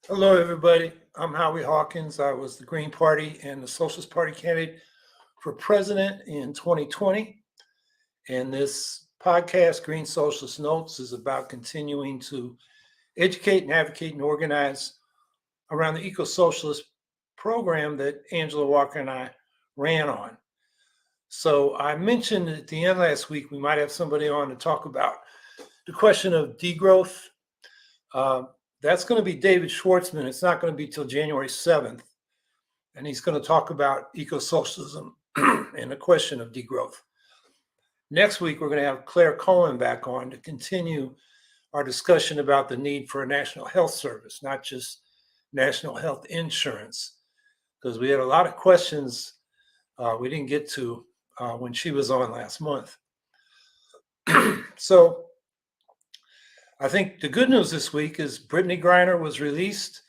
Hello, everybody. I'm Howie Hawkins. I was the Green Party and the Socialist Party candidate for president in 2020. And this podcast, Green Socialist Notes, is about continuing to educate and advocate and organize around the eco socialist program that Angela Walker and I ran on. So I mentioned at the end last week we might have somebody on to talk about the question of degrowth. Uh, that's going to be David Schwartzman. It's not going to be till January 7th. And he's going to talk about eco-socialism and the question of degrowth. Next week, we're going to have Claire Cohen back on to continue our discussion about the need for a national health service, not just national health insurance, because we had a lot of questions we didn't get to when she was on last month. So I think the good news this week is Brittany Griner was released.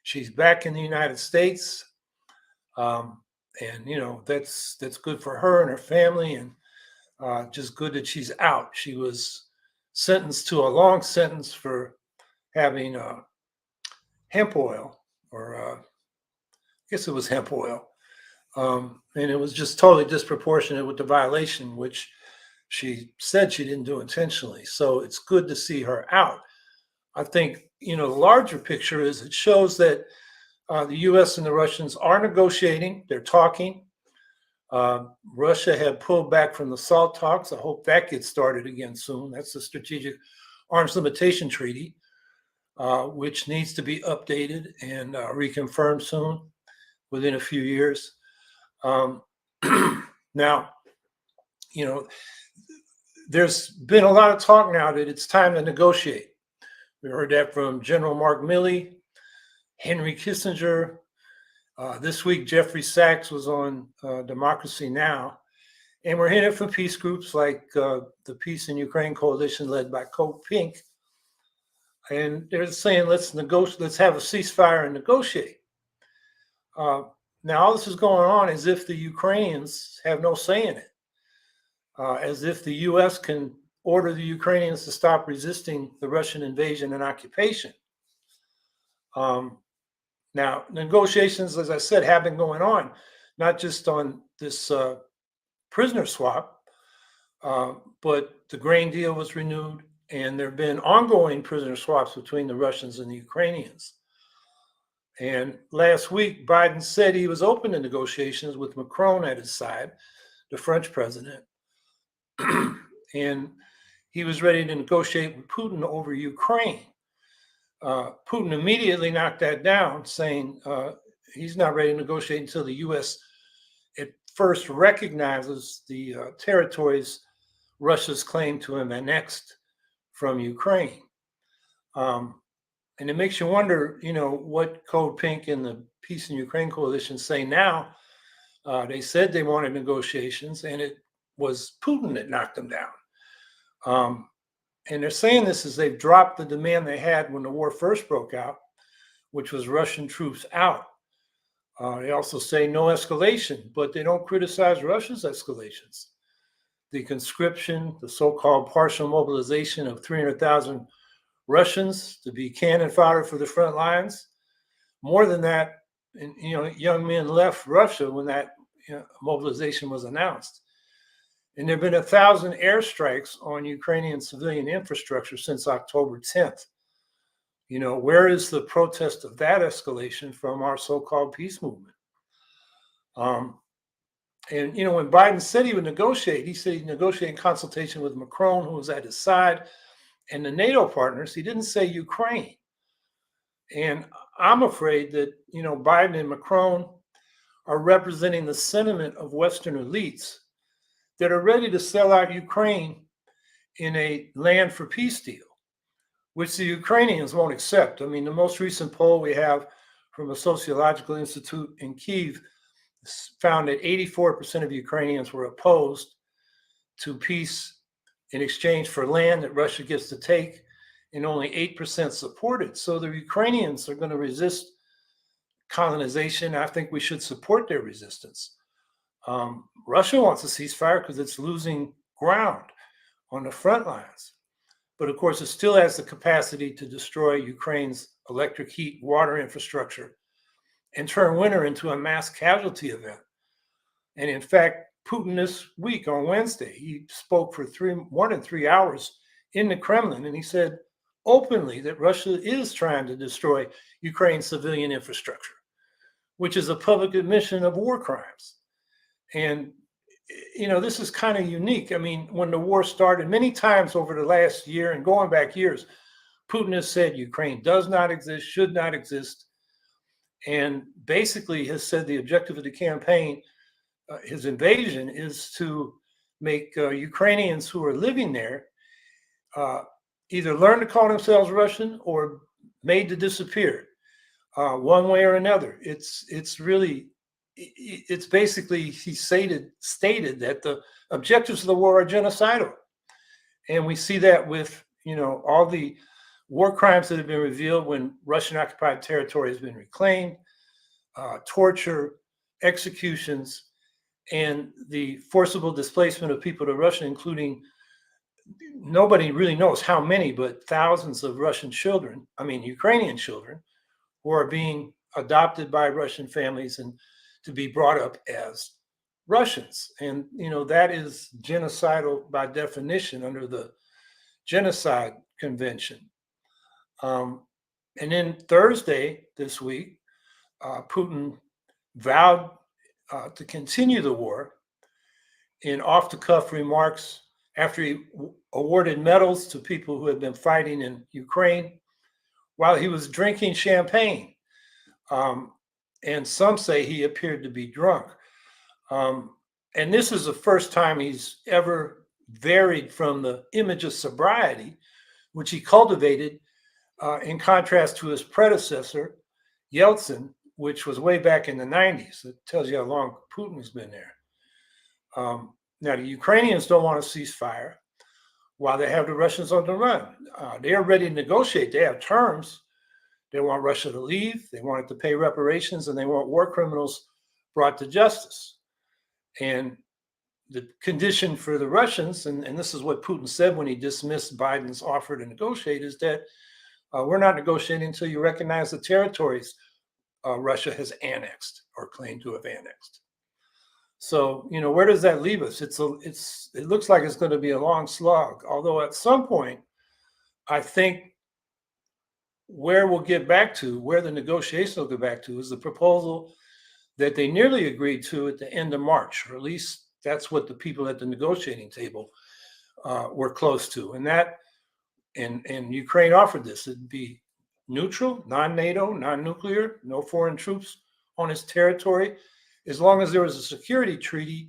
She's back in the United States. And that's good for her and her family, and just good that she's out. She was sentenced to a long sentence for having hemp oil, or I guess it was hemp oil, and it was just totally disproportionate with the violation, which she said she didn't do intentionally. So it's good to see her out. I think the larger picture is it shows that the U.S. and the Russians are negotiating. They're talking. Russia had pulled back from the SALT talks. I hope that gets started again soon. That's the Strategic Arms Limitation Treaty, which needs to be updated and reconfirmed soon, within a few years. Now, there's been a lot of talk now that it's time to negotiate. We heard that from General Mark Milley, Henry Kissinger. This week, Jeffrey Sachs was on Democracy Now! And we're hearing it from peace groups like the Peace in Ukraine Coalition led by Code Pink. And they're saying, let's negotiate, let's have a ceasefire and negotiate. Now, all this is going on as if the Ukrainians have no say in it, as if the U.S. can order the Ukrainians to stop resisting the Russian invasion and occupation. Now, negotiations, as I said, have been going on, not just on this prisoner swap, but the grain deal was renewed, and there have been ongoing prisoner swaps between the Russians and the Ukrainians. And last week, Biden said he was open to negotiations with Macron at his side, the French president, and he was ready to negotiate with Putin over Ukraine. Putin immediately knocked that down, saying he's not ready to negotiate until the U.S. at first recognizes the territories Russia's claim to have annexed from Ukraine. And it makes you wonder, what Code Pink and the Peace in Ukraine Coalition say now. They said they wanted negotiations, and it was Putin that knocked them down. And they're saying this as they've dropped the demand they had when the war first broke out, which was Russian troops out. They also say no escalation, but they don't criticize Russia's escalations. The conscription, the so-called partial mobilization of 300,000 Russians to be cannon fodder for the front lines. More than that, and, young men left Russia when that mobilization was announced. And there have been 1,000 airstrikes on Ukrainian civilian infrastructure since October 10th. Where is the protest of that escalation from our so-called peace movement? And, when Biden said he would negotiate, he said he'd negotiate in consultation with Macron, who was at his side, and the NATO partners. He didn't say Ukraine. And I'm afraid that, Biden and Macron are representing the sentiment of Western elites that are ready to sell out Ukraine in a land for peace deal, which the Ukrainians won't accept. I mean, the most recent poll we have from a sociological institute in Kyiv found that 84% of Ukrainians were opposed to peace in exchange for land that Russia gets to take, and only 8% supported. So the Ukrainians are going to resist colonization. I think we should support their resistance. Russia wants a ceasefire because it's losing ground on the front lines. but of course, it still has the capacity to destroy Ukraine's electric heat, water infrastructure, and turn winter into a mass casualty event. And in fact, Putin this week on Wednesday, he spoke for more than 3 hours in the Kremlin, and he said openly that Russia is trying to destroy Ukraine's civilian infrastructure, which is a public admission of war crimes. And this is kind of unique. I mean, when the war started, many times over the last year and going back years, Putin has said Ukraine does not exist, should not exist, and basically has said the objective of the campaign, his invasion, is to make Ukrainians who are living there either learn to call themselves Russian or made to disappear, one way or another. It's basically, he stated that the objectives of the war are genocidal, and we see that with all the war crimes that have been revealed when Russian occupied territory has been reclaimed, torture, executions, and the forcible displacement of people to Russia, including, nobody really knows how many, but thousands of Russian children, Ukrainian children, who are being adopted by Russian families and to be brought up as Russians. And, that is genocidal by definition under the Genocide Convention. And then Thursday this week, Putin vowed to continue the war in off-the-cuff remarks after he awarded medals to people who had been fighting in Ukraine while he was drinking champagne. And some say he appeared to be drunk. And this is the first time he's ever varied from the image of sobriety, which he cultivated in contrast to his predecessor, Yeltsin, which was way back in the 90s. It tells you how long Putin has been there. Now, the Ukrainians don't want a ceasefire while they have the Russians on the run. They are ready to negotiate. They have terms. They want Russia to leave. They want it to pay reparations, and they want war criminals brought to justice. And the condition for the Russians, and this is what Putin said when he dismissed Biden's offer to negotiate, is that we're not negotiating until you recognize the territories Russia has annexed or claimed to have annexed. So, where does that leave us? It looks like it's going to be a long slog. Although at some point, I think where we'll get back to, where the negotiations will get back to, is the proposal that they nearly agreed to at the end of March, or at least that's what the people at the negotiating table were close to. And Ukraine offered this. It'd be neutral, non-NATO, non-nuclear, no foreign troops on its territory, as long as there was a security treaty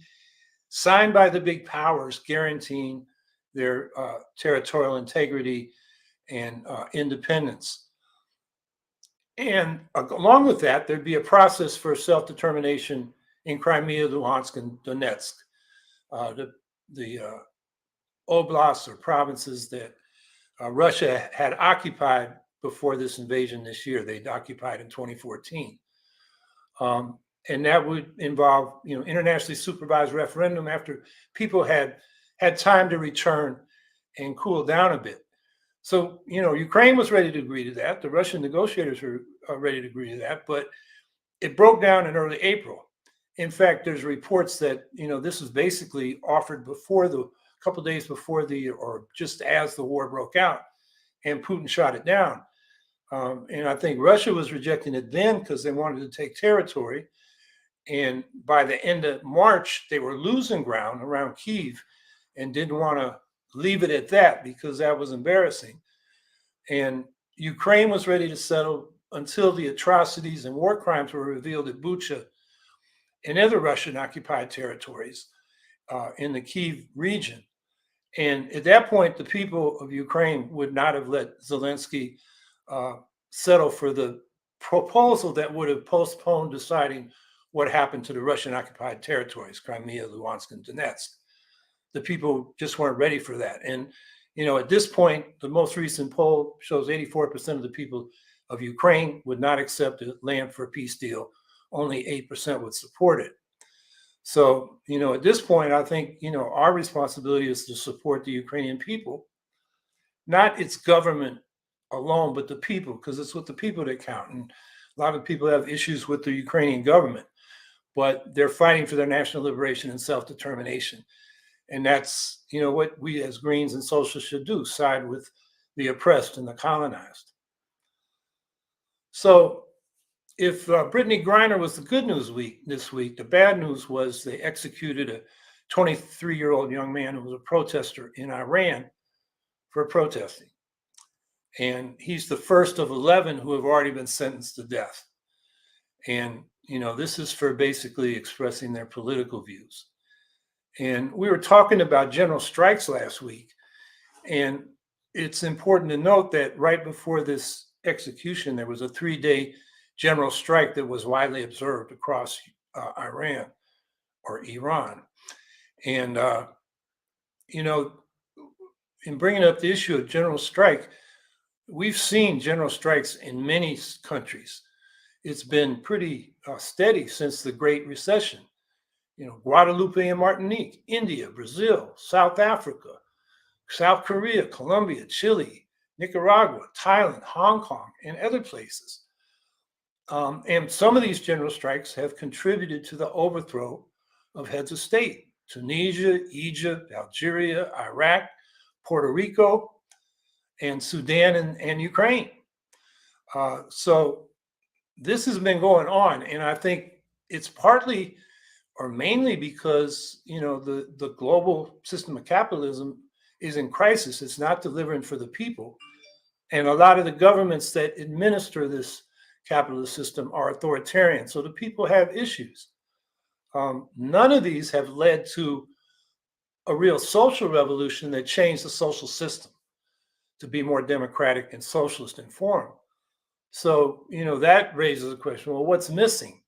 signed by the big powers guaranteeing their territorial integrity and independence. And along with that, there'd be a process for self-determination in Crimea, Luhansk, and Donetsk, the oblasts or provinces that Russia had occupied before this invasion this year. They'd occupied in 2014. And that would involve, internationally supervised referendum after people had time to return and cool down a bit. So, Ukraine was ready to agree to that. The Russian negotiators were ready to agree to that, but it broke down in early April. In fact, there's reports that, this was basically offered couple days before or just as the war broke out, and Putin shot it down. And I think Russia was rejecting it then because they wanted to take territory. And by the end of March, they were losing ground around Kyiv and didn't want to leave it at that because that was embarrassing. And Ukraine was ready to settle until the atrocities and war crimes were revealed at Bucha and other Russian occupied territories in the Kyiv region. And at that point, the people of Ukraine would not have let Zelensky settle for the proposal that would have postponed deciding what happened to the Russian occupied territories, Crimea, Luhansk, and Donetsk. The people just weren't ready for that. And, at this point, the most recent poll shows 84% of the people of Ukraine would not accept a land for a peace deal. Only 8% would support it. So, at this point, I think, our responsibility is to support the Ukrainian people. not its government alone, but the people, because it's with the people that count. And a lot of people have issues with the Ukrainian government, but they're fighting for their national liberation and self-determination. And that's, what we as Greens and socialists should do, side with the oppressed and the colonized. So if Brittany Griner was the good news this week, the bad news was they executed a 23-year-old young man who was a protester in Iran for protesting. And he's the first of 11 who have already been sentenced to death. And, this is for basically expressing their political views. And we were talking about general strikes last week. And it's important to note that right before this execution, there was a 3-day general strike that was widely observed across Iran or Iran. And, in bringing up the issue of general strike, we've seen general strikes in many countries. It's been pretty steady since the Great Recession. Guadeloupe and Martinique, India, Brazil, South Africa, South Korea, Colombia, Chile, Nicaragua, Thailand, Hong Kong, and other places. And some of these general strikes have contributed to the overthrow of heads of state: Tunisia, Egypt, Algeria, Iraq, Puerto Rico, and Sudan and Ukraine. So this has been going on, and I think it's partly or mainly because the global system of capitalism is in crisis. It's not delivering for the people, and a lot of the governments that administer this capitalist system are authoritarian. So the people have issues. None of these have led to a real social revolution that changed the social system to be more democratic and socialist in form. So, that raises the question, well, what's missing?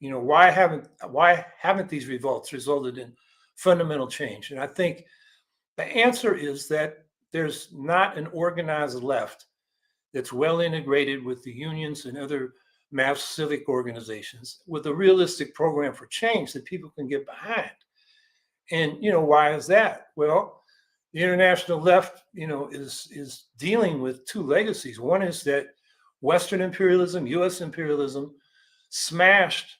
Why haven't these revolts resulted in fundamental change? And I think the answer is that there's not an organized left that's well integrated with the unions and other mass civic organizations with a realistic program for change that people can get behind. And, why is that? Well, the international left, is dealing with two legacies. One is that Western imperialism, US imperialism, smashed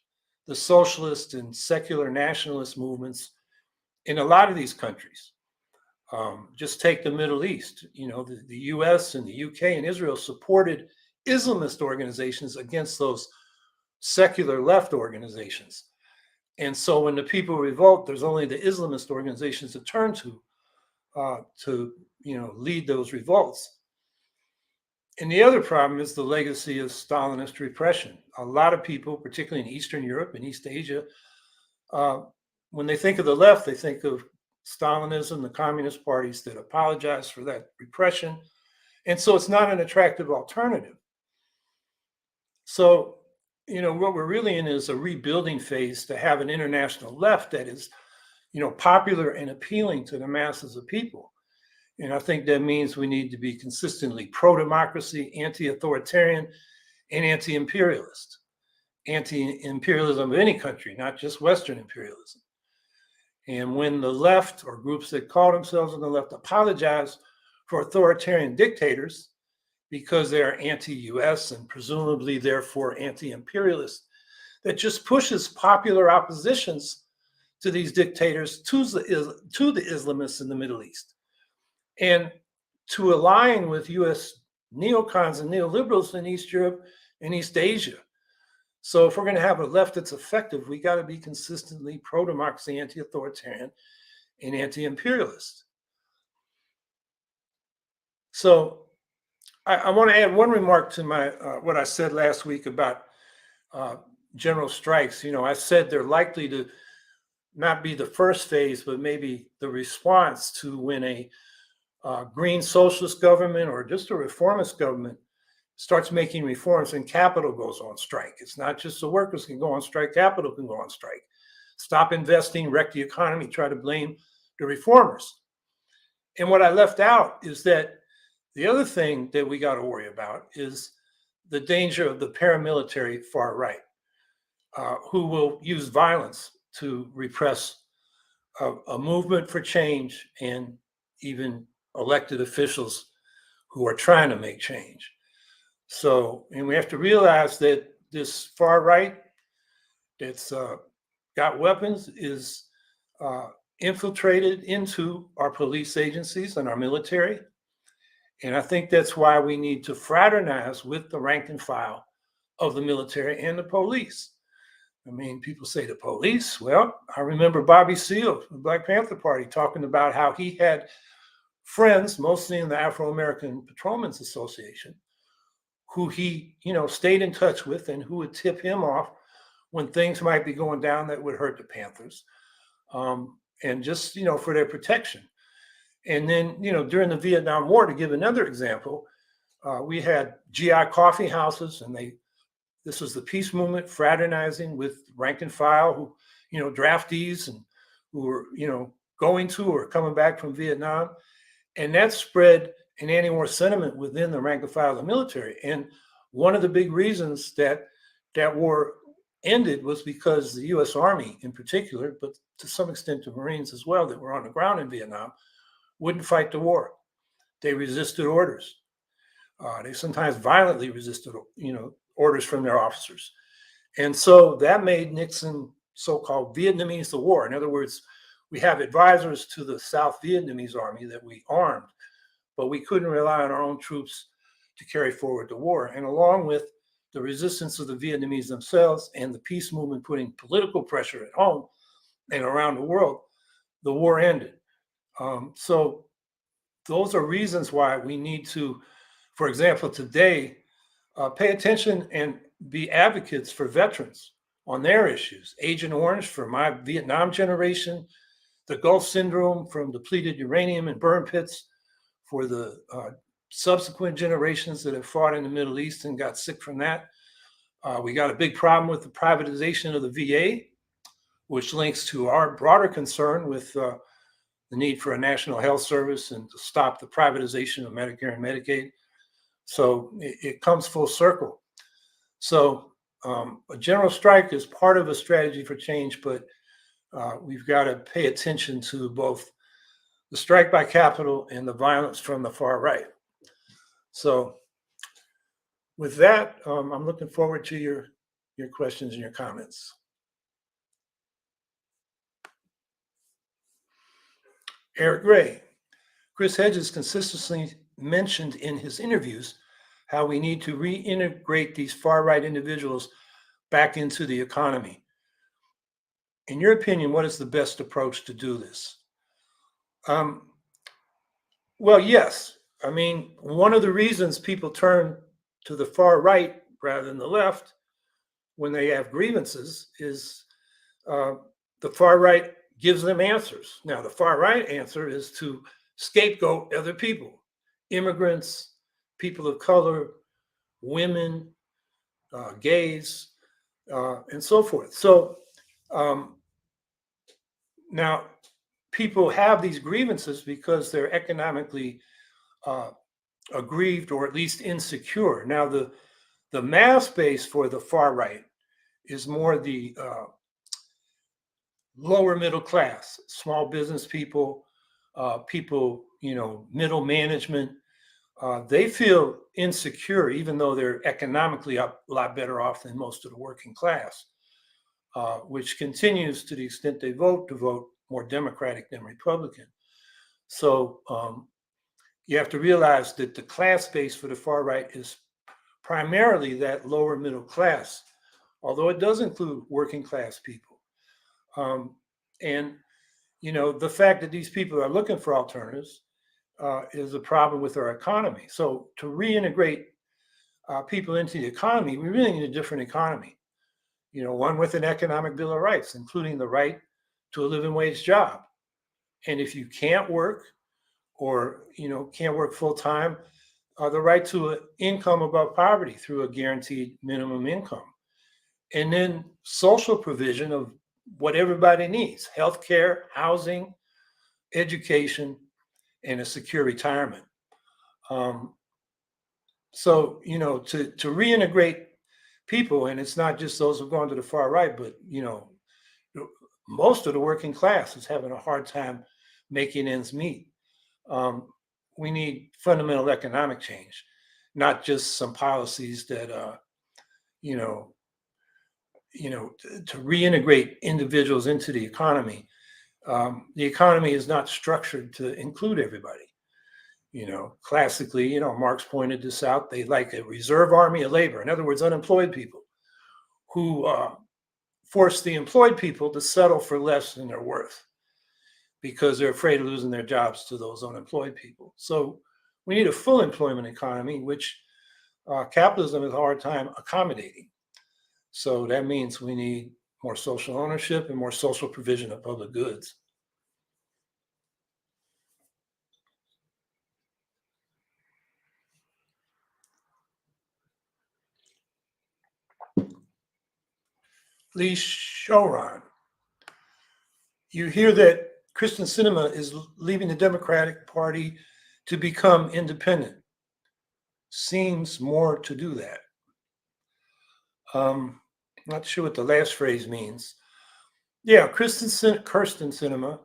the socialist and secular nationalist movements in a lot of these countries. Just take the Middle East. The US and the UK and Israel supported Islamist organizations against those secular left organizations. And so when the people revolt, there's only the Islamist organizations to turn to lead those revolts. And the other problem is the legacy of Stalinist repression. A lot of people, particularly in Eastern Europe and East Asia, when they think of the left, they think of Stalinism, the communist parties that apologize for that repression. And so it's not an attractive alternative. So, what we're really in is a rebuilding phase to have an international left that is, popular and appealing to the masses of people. And I think that means we need to be consistently pro-democracy, anti-authoritarian, and anti-imperialist. Anti-imperialism of any country, not just Western imperialism. And when the left, or groups that call themselves on the left, apologize for authoritarian dictators because they are anti-US and presumably therefore anti-imperialist, that just pushes popular oppositions to these dictators to the Islamists in the Middle East, and to align with US neocons and neoliberals in East Europe and East Asia. So if we're going to have a left that's effective, we got to be consistently pro-democracy, anti-authoritarian, and anti-imperialist. So I want to add one remark to my what I said last week about general strikes. I said they're likely to not be the first phase, but maybe the response to when a green socialist government or just a reformist government starts making reforms and capital goes on strike. It's not just the workers can go on strike, capital can go on strike. Stop investing, wreck the economy, try to blame the reformers. And what I left out is that the other thing that we got to worry about is the danger of the paramilitary far right, who will use violence to repress a movement for change and even elected officials who are trying to make change. So, and we have to realize that this far right that's got weapons is uh, infiltrated into our police agencies and our military. And I think that's why we need to fraternize with the rank and file of the military and the police. I mean, people say the police. Well, I remember Bobby Seale, the Black Panther Party, talking about how he had friends, mostly in the Afro-American Patrolmen's Association, who he, stayed in touch with and who would tip him off when things might be going down that would hurt the Panthers, and just, for their protection. And then, during the Vietnam War, to give another example, we had GI coffee houses, and this was the peace movement fraternizing with rank and file, who, draftees and who were, going to or coming back from Vietnam. And that spread an anti-war sentiment within the rank and file of the military. And one of the big reasons that war ended was because the U.S. Army in particular, but to some extent the Marines as well that were on the ground in Vietnam, wouldn't fight the war. They resisted orders. They sometimes violently resisted, orders from their officers. And so that made Nixon so-called Vietnamese the war. In other words, we have advisors to the South Vietnamese army that we armed, but we couldn't rely on our own troops to carry forward the war. And along with the resistance of the Vietnamese themselves and the peace movement putting political pressure at home and around the world, the war ended. So those are reasons why we need to, for example, today, pay attention and be advocates for veterans on their issues. Agent Orange for my Vietnam generation, the Gulf Syndrome from depleted uranium and burn pits for the subsequent generations that have fought in the Middle East and got sick from that. We got a big problem with the privatization of the VA, which links to our broader concern with the need for a national health service and to stop the privatization of Medicare and Medicaid. So it comes full circle. So a general strike is part of a strategy for change, but we've got to pay attention to both the strike by capital and the violence from the far right. So with that, I'm looking forward to your questions and your comments. Eric Gray. Chris Hedges consistently mentioned in his interviews how we need to reintegrate these far-right individuals back into the economy. In your opinion, what is the best approach to do this? Well, yes. I mean, one of the reasons people turn to the far right rather than the left when they have grievances is the far right gives them answers. Now, the far right answer is to scapegoat other people, immigrants, people of color, women, gays, and so forth. So now people have these grievances because they're economically aggrieved or at least insecure. Now, the mass base for the far right is more the lower middle class, small business people, people, middle management. They feel insecure, even though they're economically a lot better off than most of the working class, which continues to the extent they vote to vote more Democratic than Republican. So you have to realize that the class base for the far right is primarily that lower middle class, although it does include working class people. And, the fact that these people are looking for alternatives is a problem with our economy. So to reintegrate people into the economy, we really need a different economy, one with an economic bill of rights, including the right to a living wage job. And if you can't work or, can't work full time, the right to an income above poverty through a guaranteed minimum income. And then social provision of what everybody needs: healthcare, housing, education, and a secure retirement. So, to reintegrate people, and it's not just those who've gone to the far right, but, most of the working class is having a hard time making ends meet. we need fundamental economic change, not just some policies that you know to reintegrate individuals into the economy. The economy is not structured to include everybody. Classically, Marx pointed this out. They like a reserve army of labor. In other words, unemployed people who force the employed people to settle for less than they're worth because they're afraid of losing their jobs to those unemployed people. So we need a full employment economy, which capitalism has a hard time accommodating. So that means we need more social ownership and more social provision of public goods. Lee Choron, you hear that Kristen Sinema is leaving the Democratic Party to become independent. Seems more to do that. Not sure what the last phrase means. Yeah, Kirsten Sinema,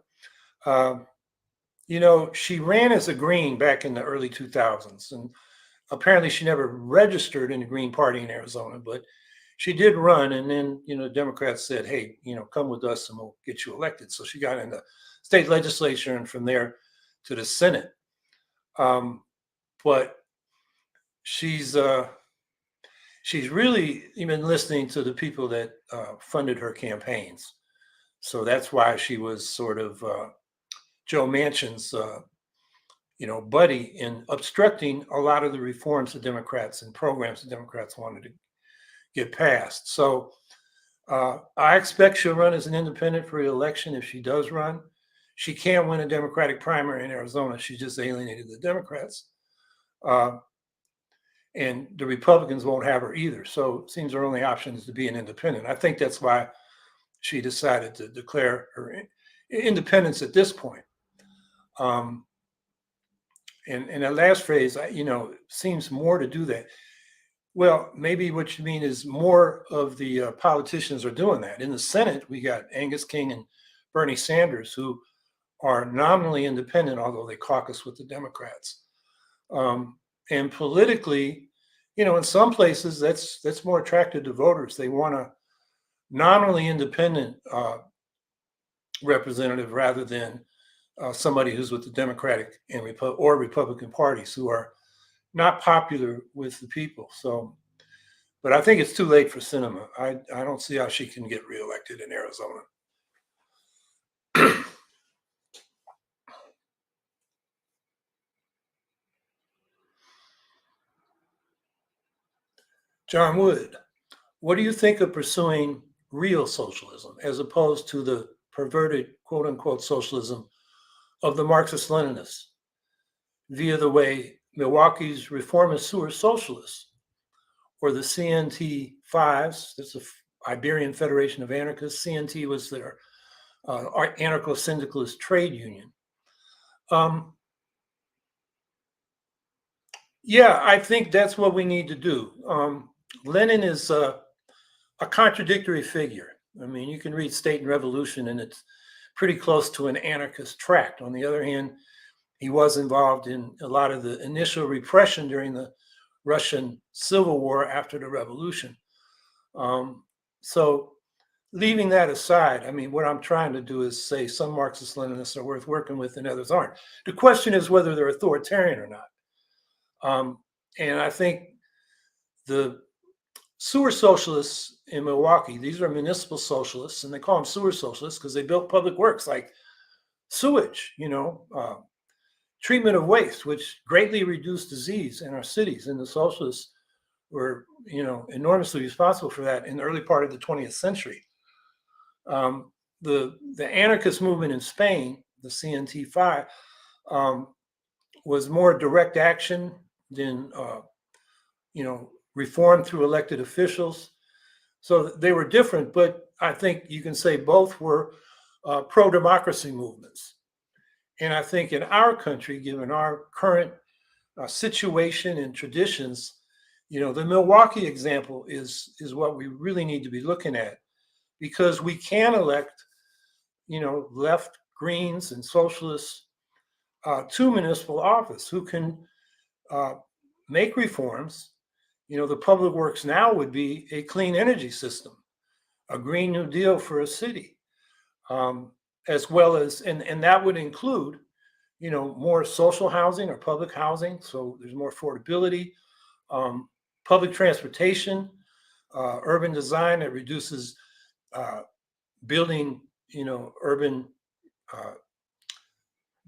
she ran as a Green back in the early 2000s, and apparently she never registered in the Green Party in Arizona, but she did run. And then, the Democrats said, hey, come with us and we'll get you elected. So she got in the state legislature and from there to the Senate. But she's really been listening to the people that funded her campaigns. So that's why she was sort of Joe Manchin's, buddy in obstructing a lot of the reforms the Democrats and programs the Democrats wanted to get passed. So I expect she'll run as an independent for re-election if she does run. She can't win a Democratic primary in Arizona. She just alienated the Democrats. And the Republicans won't have her either. So it seems her only option is to be an independent. I think that's why she decided to declare her independence at this point. And that last phrase, seems more to do that. Well, maybe what you mean is more of the politicians are doing that. In the Senate, we got Angus King and Bernie Sanders, who are nominally independent, although they caucus with the Democrats. And politically, in some places, that's more attractive to voters. They want a nominally independent representative rather than somebody who's with the Democratic and or Republican parties who are not popular with the people. So, but I think it's too late for Sinema. I don't see how she can get reelected in Arizona. John Wood, what do you think of pursuing real socialism as opposed to the perverted, quote unquote, socialism of the Marxist-Leninists via the way Milwaukee's reformist sewer socialists or the CNT-5s, that's the Iberian Federation of Anarchists. CNT was their anarcho-syndicalist trade union. Yeah, I think that's what we need to do. Lenin is a contradictory figure. I mean, you can read State and Revolution and it's pretty close to an anarchist tract. On the other hand, he was involved in a lot of the initial repression during the Russian Civil War after the revolution. So leaving that aside, I mean, what I'm trying to do is say some Marxist-Leninists are worth working with and others aren't. The question is whether they're authoritarian or not. And I think the sewer socialists in Milwaukee, these are municipal socialists, and they call them sewer socialists because they built public works like sewage, treatment of waste, which greatly reduced disease in our cities. And the socialists were, enormously responsible for that in the early part of the 20th century. The anarchist movement in Spain, the CNT-5, was more direct action than, reform through elected officials. So they were different, but I think you can say both were pro-democracy movements. And I think in our country, given our current situation and traditions, the Milwaukee example is what we really need to be looking at, because we can elect, left Greens and socialists to municipal office, who can uh, make reforms. The public works now would be a clean energy system, a Green New Deal for a city, um, as well as, and that would include, more social housing or public housing, so there's more affordability, um, public transportation, urban design that reduces uh, building, urban uh,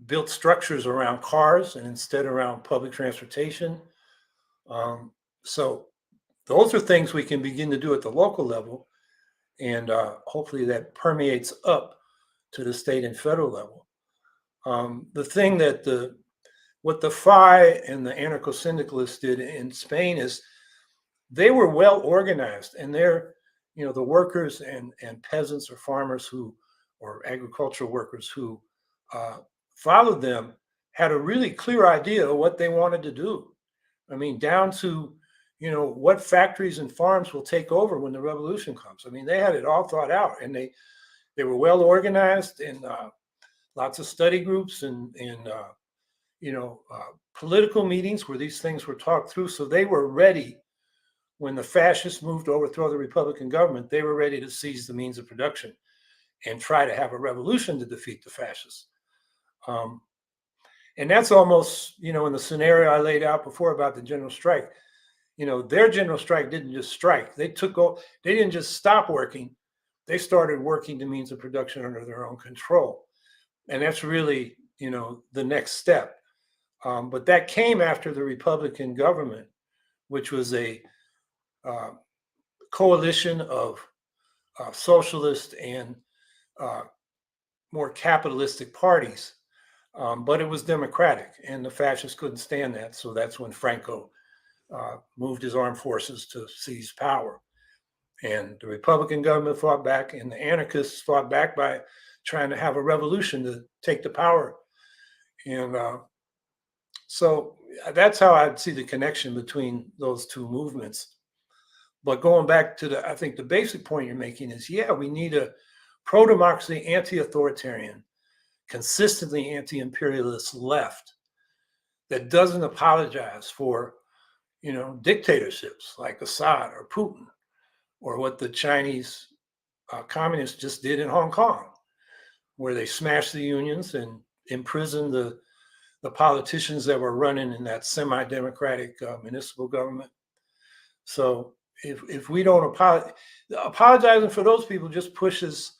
built structures around cars and instead around public transportation. Um, so those are things we can begin to do at the local level, and hopefully that permeates up to the state and federal level. The thing that what the FI and the anarcho-syndicalists did in Spain is they were well organized, and they're, the workers and peasants or farmers or agricultural workers who uh, followed them had a really clear idea of what they wanted to do. I mean, down to, what factories and farms will take over when the revolution comes. I mean, they had it all thought out, and they were well organized, and lots of study groups and political meetings where these things were talked through. So they were ready when the fascists moved to overthrow the Republican government. They were ready to seize the means of production and try to have a revolution to defeat the fascists. Um, and that's almost, in the scenario I laid out before about the general strike. Their general strike didn't just strike. They didn't just stop working. They started working the means of production under their own control. And that's really, the next step. But that came after the Republican government, which was a uh, coalition of socialist and uh, more capitalistic parties. But it was democratic, and the fascists couldn't stand that. So that's when Franco moved his armed forces to seize power. And the Republican government fought back, and the anarchists fought back by trying to have a revolution to take the power. And so that's how I'd see the connection between those two movements. But going back to I think the basic point you're making is, yeah, we need a pro-democracy, anti-authoritarian, consistently anti-imperialist left that doesn't apologize for, dictatorships like Assad or Putin, or what the Chinese communists just did in Hong Kong, where they smashed the unions and imprisoned the politicians that were running in that semi-democratic municipal government. So if we don't apologizing for those people just pushes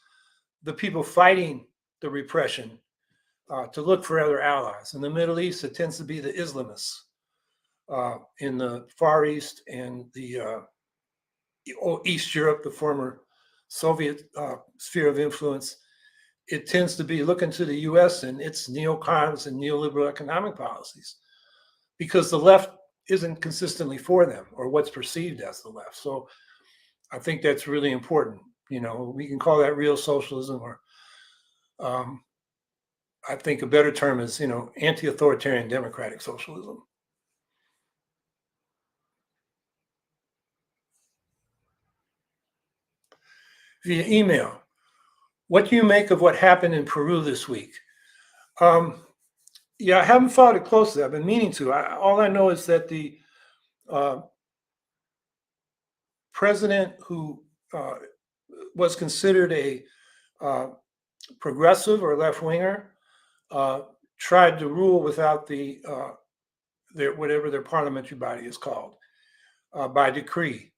the people fighting the repression to look for other allies. In the Middle East, it tends to be the Islamists. In the Far East and the East Europe, the former Soviet sphere of influence, it tends to be looking to the US and its neocons and neoliberal economic policies, because the left isn't consistently for them, or what's perceived as the left. So I think that's really important. We can call that real socialism, or I think a better term is, anti-authoritarian democratic socialism. Via email, what do you make of what happened in Peru this week? Yeah, I haven't followed it closely. I've been meaning to. All I know is that the president, who was considered a progressive or left-winger, tried to rule without whatever their parliamentary body is called, by decree.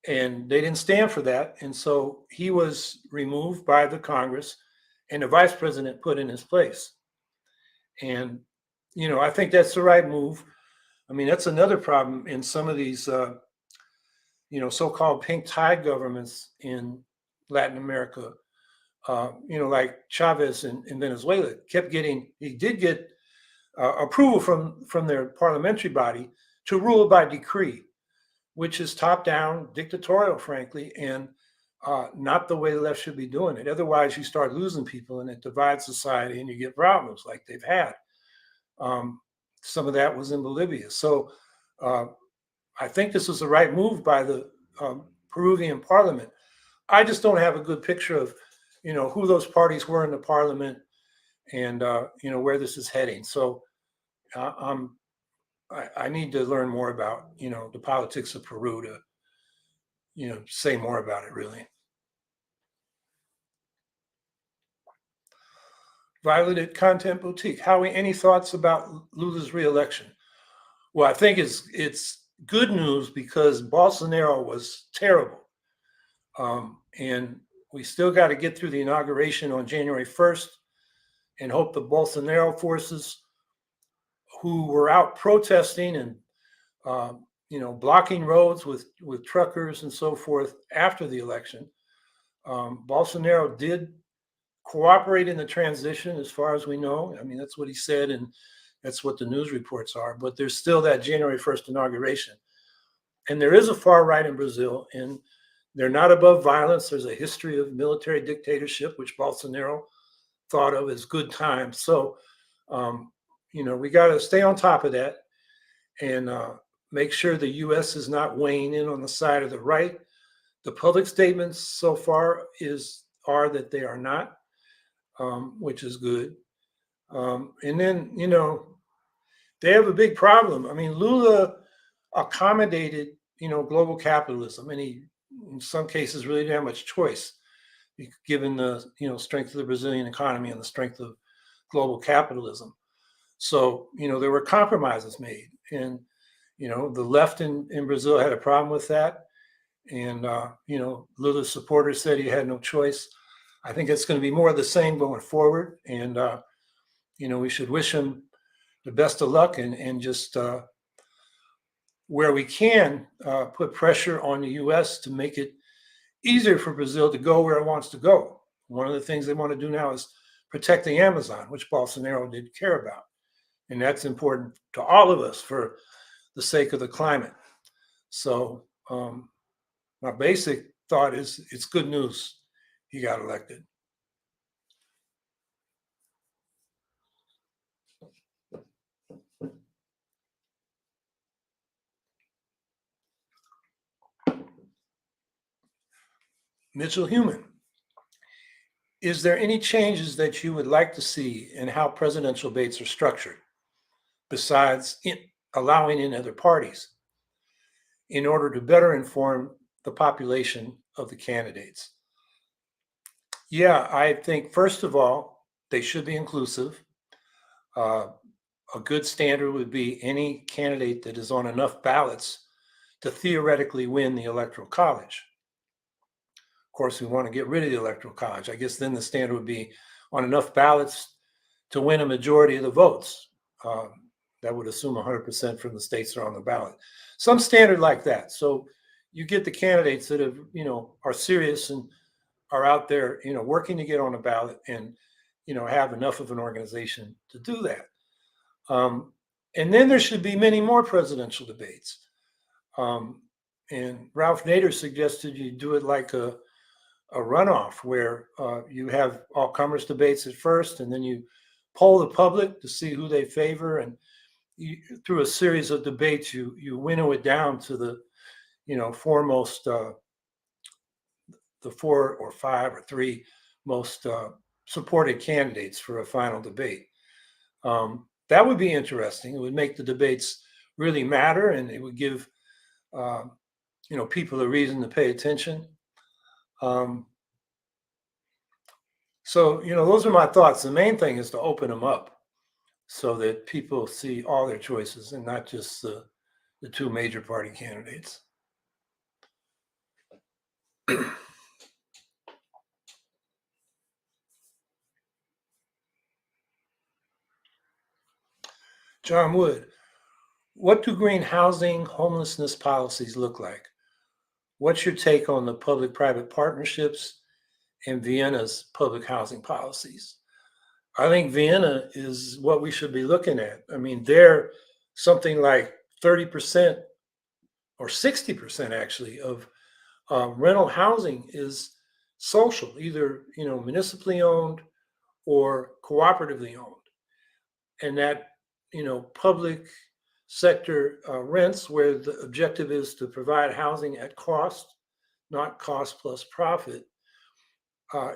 And they didn't stand for that. And so he was removed by the Congress, and the vice president put in his place. And, I think that's the right move. I mean, that's another problem in some of these, so-called pink tide governments in Latin America. Like Chavez in Venezuela he did get approval from their parliamentary body to rule by decree, which is top-down, dictatorial, frankly, and not the way the left should be doing it. Otherwise, you start losing people, and it divides society, and you get problems like they've had. Some of that was in Bolivia. So I think this was the right move by the Peruvian parliament. I just don't have a good picture of, who those parties were in the parliament and where this is heading. So uh, I'm I need to learn more about the politics of Peru to say more about it really. Violeted Content Boutique. Howie, any thoughts about Lula's reelection? Well, I think it's good news because Bolsonaro was terrible. And we still got to get through the inauguration on January 1st and hope the Bolsonaro forces who were out protesting and blocking roads with truckers and so forth after the election. Bolsonaro did cooperate in the transition, as far as we know. I mean, that's what he said, and that's what the news reports are. But there's still that January 1st inauguration. And there is a far right in Brazil, and they're not above violence. There's a history of military dictatorship, which Bolsonaro thought of as good times. So, we got to stay on top of that and make sure the U.S. is not weighing in on the side of the right. The public statements so far are that they are not, which is good. And then, they have a big problem. I mean, Lula accommodated, global capitalism, and he, in some cases, really didn't have much choice, given the, strength of the Brazilian economy and the strength of global capitalism. So, there were compromises made, and the left in Brazil had a problem with that, and Lula's supporters said he had no choice. I think it's going to be more of the same going forward, and we should wish him the best of luck, and just where we can put pressure on the U.S. to make it easier for Brazil to go where it wants to go. One of the things they want to do now is protect the Amazon, which Bolsonaro didn't care about, and that's important to all of us for the sake of the climate. So my basic thought is it's good news he got elected. Mitchell Human, is there any changes that you would like to see in how presidential debates are structured, besides allowing in other parties, in order to better inform the population of the candidates? Yeah, I think, first of all, they should be inclusive. Uh, a good standard would be any candidate that is on enough ballots to theoretically win the Electoral College. Of course, we want to get rid of the Electoral College. I guess then the standard would be on enough ballots to win a majority of the votes. That would assume 100% from the states that are on the ballot. Some standard like that. So you get the candidates that have, are serious and are out there, working to get on a ballot and, have enough of an organization to do that. And then there should be many more presidential debates. And Ralph Nader suggested you do it like a runoff where you have all comers debates at first, and then you poll the public to see who they favor, and through a series of debates, you winnow it down to the foremost, the 4 or 5 or 3 most supported candidates for a final debate. That would be interesting. It would make the debates really matter, and it would give people a reason to pay attention. So those are my thoughts. The main thing is to open them up so that people see all their choices and not just the 2 major party candidates. John Wood, what do green housing, homelessness policies look like? What's your take on the public-private partnerships and Vienna's public housing policies? I think Vienna is what we should be looking at. I mean, they're something like 30% or 60% actually of rental housing is social, either municipally owned or cooperatively owned, and that public sector rents, where the objective is to provide housing at cost, not cost plus profit,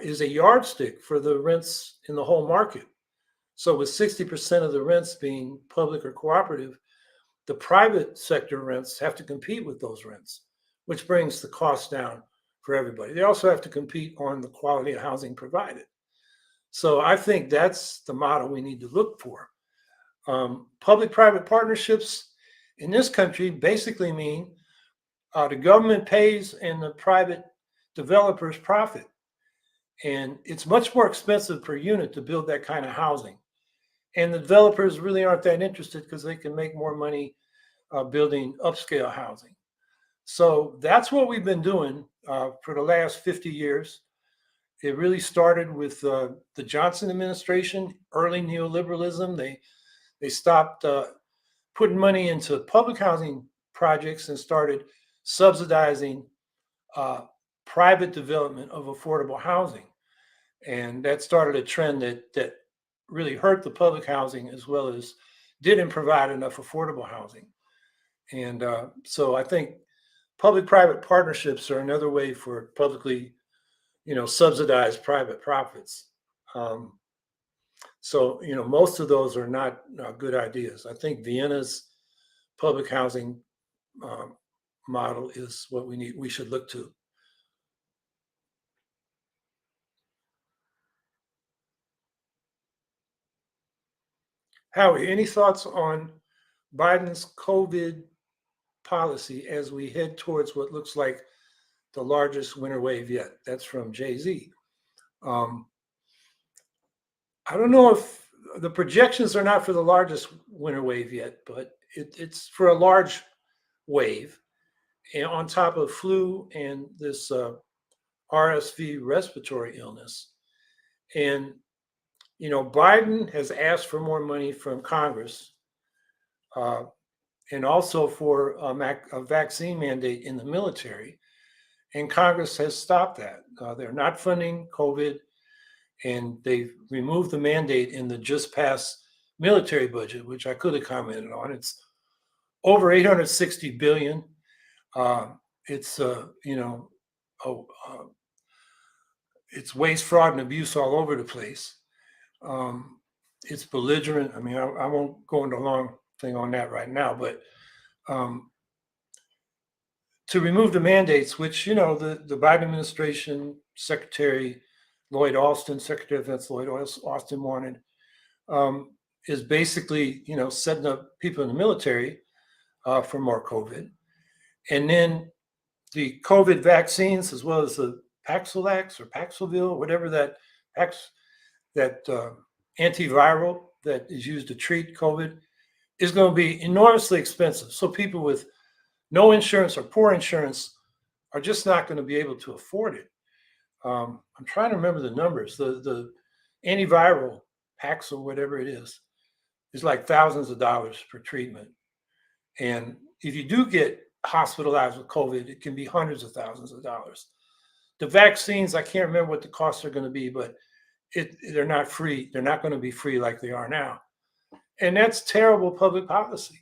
is a yardstick for the rents in the whole market. So with 60% of the rents being public or cooperative, the private sector rents have to compete with those rents, which brings the cost down for everybody. They also have to compete on the quality of housing provided. So I think that's the model we need to look for. Public-private partnerships in this country basically mean the government pays and the private developers profit. And it's much more expensive per unit to build that kind of housing. And the developers really aren't that interested because they can make more money building upscale housing. So that's what we've been doing for the last 50 years. It really started with the Johnson administration, early neoliberalism. They stopped putting money into public housing projects and started subsidizing private development of affordable housing. And that started a trend that really hurt the public housing as well as didn't provide enough affordable housing. And so I think public-private partnerships are another way for publicly, subsidized private profits. So most of those are not good ideas. I think Vienna's public housing model is what we should look to. Howie, any thoughts on Biden's COVID policy as we head towards what looks like the largest winter wave yet? That's from Jay-Z. I don't know if the projections are not for the largest winter wave yet, but it's for a large wave, and on top of flu and this RSV respiratory illness. And Biden has asked for more money from Congress, and also for a vaccine mandate in the military. And Congress has stopped that. They're not funding COVID, and they've removed the mandate in the just passed military budget, which I could have commented on. It's over $860 billion. It's it's waste, fraud, and abuse all over the place. It's belligerent. I mean, I won't go into a long thing on that right now, but to remove the mandates, which the Biden administration, Secretary Lloyd Austin, Secretary of Defense Lloyd Austin wanted, is basically setting up people in the military for more COVID, and then the COVID vaccines as well as the Paxlovax or Paxlovid, whatever that antiviral that is used to treat COVID is going to be enormously expensive. So people with no insurance or poor insurance are just not going to be able to afford it. I'm trying to remember the numbers. The antiviral Paxil, whatever it is like thousands of dollars per treatment. And if you do get hospitalized with COVID, it can be hundreds of thousands of dollars. The vaccines, I can't remember what the costs are going to be, but they're not free. They're not going to be free like they are now. And that's terrible public policy.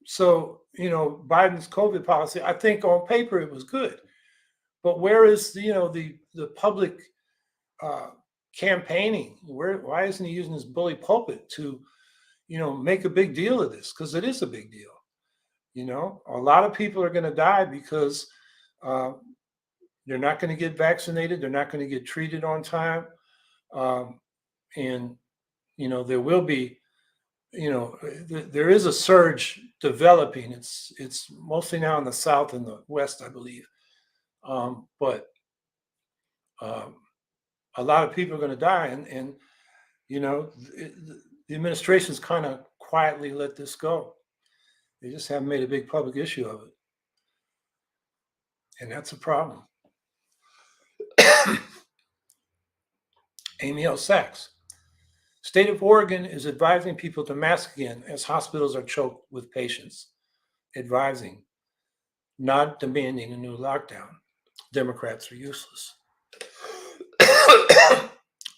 So, Biden's COVID policy, I think on paper it was good. But where is the public campaigning? Why isn't he using his bully pulpit to, make a big deal of this? Because it is a big deal. A lot of people are going to die because they're not going to get vaccinated. They're not going to get treated on time. And, there will be, there is a surge developing. It's mostly now in the South and the West, I believe. But a lot of people are going to die. And the administration's kind of quietly let this go. They just haven't made a big public issue of it. And that's a problem. Amy L. Sachs. State of Oregon is advising people to mask again as hospitals are choked with patients. Advising, not demanding a new lockdown. Democrats are useless.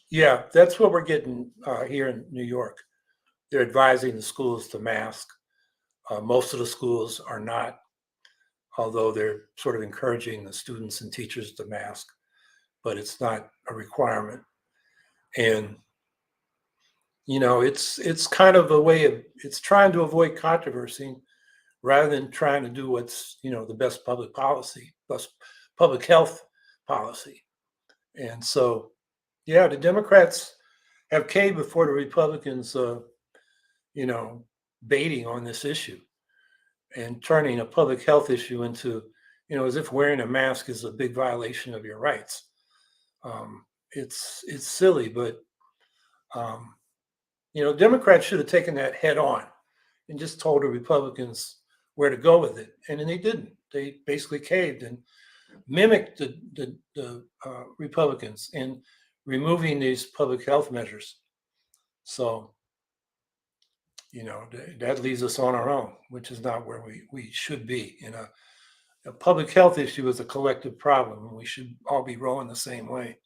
Yeah, that's what we're getting here in New York. They're advising the schools to mask. Most of the schools are not, although they're sort of encouraging the students and teachers to mask, but it's not a requirement. And it's kind of a way of it's trying to avoid controversy rather than trying to do what's the best public policy, best public health policy. And so, yeah, the Democrats have caved before the Republicans, you know, baiting on this issue and turning a public health issue into, as if wearing a mask is a big violation of your rights. It's silly, but um, Democrats should have taken that head on and just told the Republicans where to go with it, and then they didn't. They basically caved and mimicked the Republicans in removing these public health measures. So, that leaves us on our own, which is not where we should be. A public health issue is a collective problem, and we should all be rowing the same way.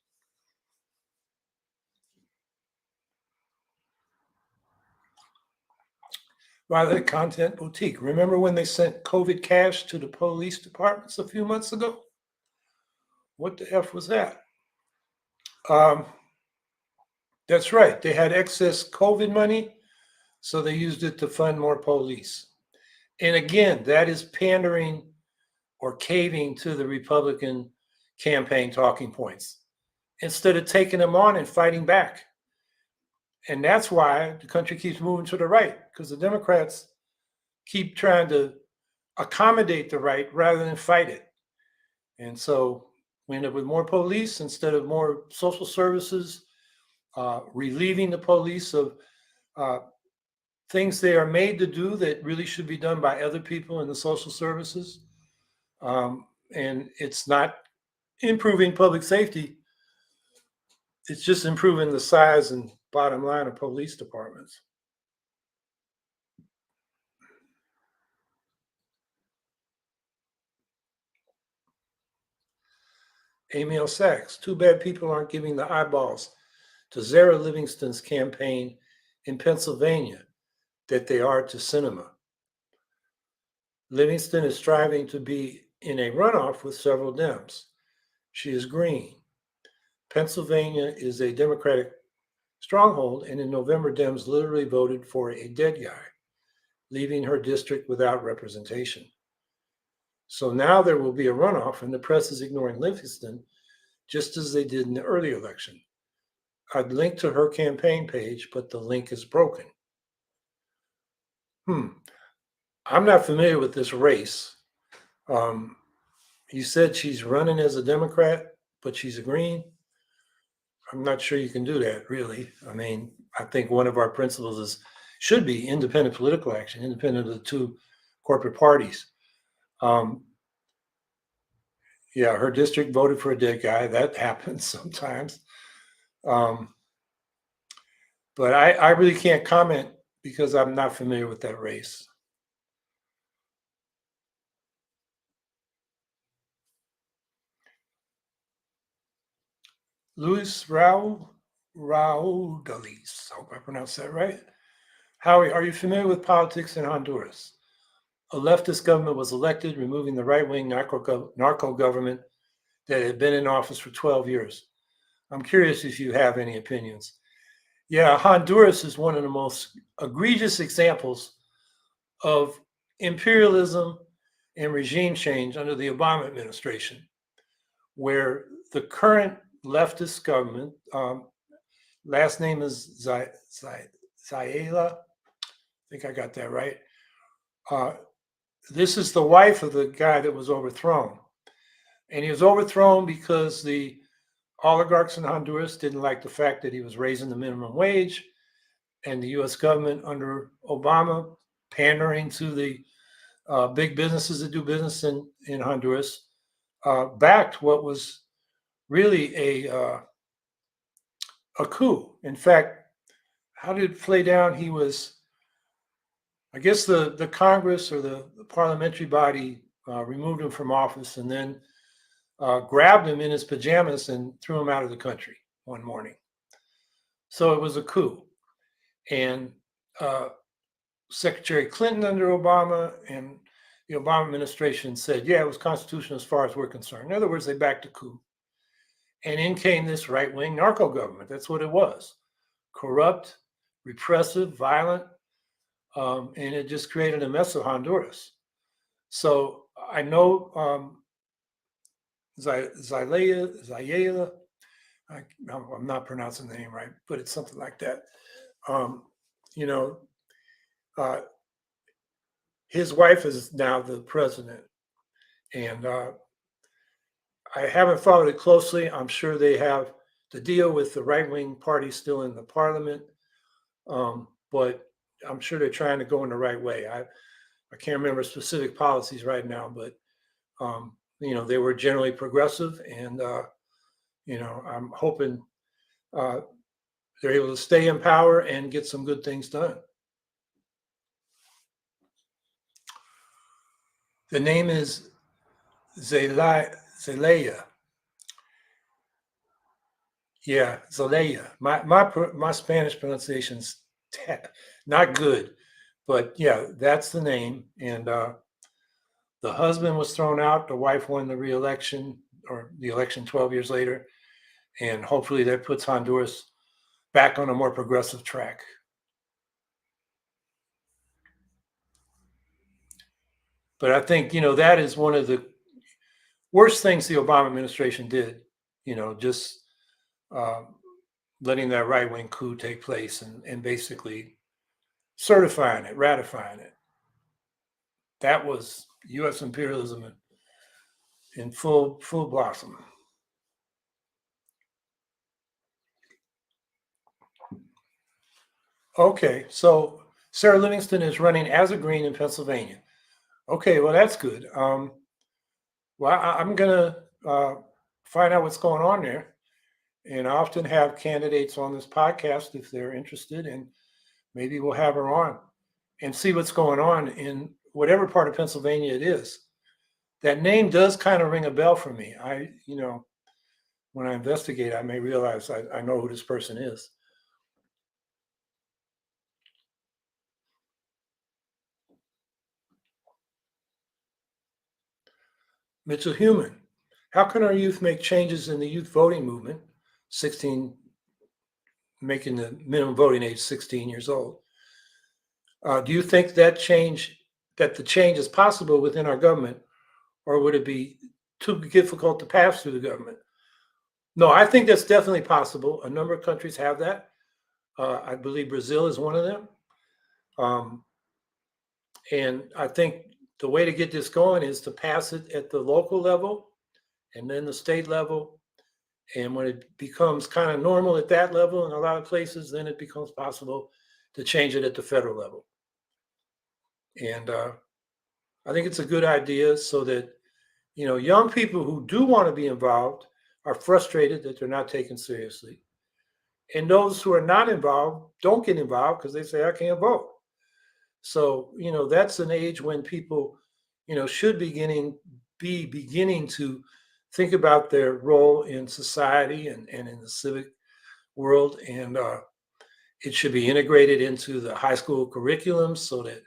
Violet Content Boutique. Remember when they sent COVID cash to the police departments a few months ago? What the F was that? Um, that's right. They had excess COVID money, so they used it to fund more police. And again, that is pandering or caving to the Republican campaign talking points instead of taking them on and fighting back. And that's why the country keeps moving to the right, because the Democrats keep trying to accommodate the right rather than fight it. And so we end up with more police instead of more social services, relieving the police of uh, things they are made to do that really should be done by other people in the social services. And it's not improving public safety. It's just improving the size and bottom line of police departments. Emil Sachs, too bad people aren't giving the eyeballs to Zara Livingston's campaign in Pennsylvania that they are to cinema. Livingston is striving to be in a runoff with several Dems. She is green. Pennsylvania is a Democratic stronghold, and in November, Dems literally voted for a dead guy, leaving her district without representation. So now there will be a runoff, and the press is ignoring Livingston just as they did in the early election. I'd link to her campaign page, but the link is broken. I'm not familiar with this race. You said she's running as a Democrat, but she's a Green. I'm not sure you can do that, really. I mean, I think one of our principles should be independent political action, independent of the two corporate parties. Yeah, her district voted for a dead guy. That happens sometimes. Um, but I really can't comment because I'm not familiar with that race. Luis Raudalis. I hope I pronounced that right. Howie, are you familiar with politics in Honduras? A leftist government was elected, removing the right-wing narco government that had been in office for 12 years. I'm curious if you have any opinions. Yeah, Honduras is one of the most egregious examples of imperialism and regime change under the Obama administration, where the current leftist government, last name is Zayela, I think I got that right. This is the wife of the guy that was overthrown. And he was overthrown because the oligarchs in Honduras didn't like the fact that he was raising the minimum wage, and the US government under Obama, pandering to the big businesses that do business in Honduras, backed what was really a coup. In fact, how did it play down? He was, I guess the Congress or the parliamentary body removed him from office and then grabbed him in his pajamas and threw him out of the country one morning. So it was a coup. And Secretary Clinton under Obama and the Obama administration said, yeah, it was constitutional as far as we're concerned. In other words, they backed the coup. And in came this right-wing narco government. That's what it was. Corrupt, repressive, violent, and it just created a mess of Honduras. So I know Zayela, I'm not pronouncing the name right, but it's something like that. Um, you know, uh, his wife is now the president, and I haven't followed it closely. I'm sure they have to deal with the right wing party still in the parliament, but I'm sure they're trying to go in the right way. I can't remember specific policies right now, but they were generally progressive, and I'm hoping uh, they're able to stay in power and get some good things done. The name is Zelaya. Yeah, Zelaya. My Spanish pronunciation's not good, but yeah, that's the name. And the husband was thrown out. The wife won the re-election or the election 12 years later, and hopefully that puts Honduras back on a more progressive track. But I think that is one of the worst things the Obama administration did. Just letting that right wing coup take place and basically certifying it, ratifying it. That was U.S. imperialism in full blossom. Okay, so Sarah Livingston is running as a Green in Pennsylvania. Okay, well that's good. Well, I'm gonna find out what's going on there, and I often have candidates on this podcast if they're interested, and maybe we'll have her on and see what's going on in whatever part of Pennsylvania it is. That name does kind of ring a bell for me. When I investigate, I may realize I know who this person is. Mitchell Human. How can our youth make changes in the youth voting movement? 16, making the minimum voting age 16 years old. Do you think that the change is possible within our government, or would it be too difficult to pass through the government? No, I think that's definitely possible. A number of countries have that. I believe Brazil is one of them. And I think the way to get this going is to pass it at the local level and then the state level. And when it becomes kind of normal at that level in a lot of places, then it becomes possible to change it at the federal level. And I think it's a good idea so that, young people who do want to be involved are frustrated that they're not taken seriously. And those who are not involved don't get involved because they say, I can't vote. So, that's an age when people, should be beginning to think about their role in society and in the civic world. And it should be integrated into the high school curriculum so that,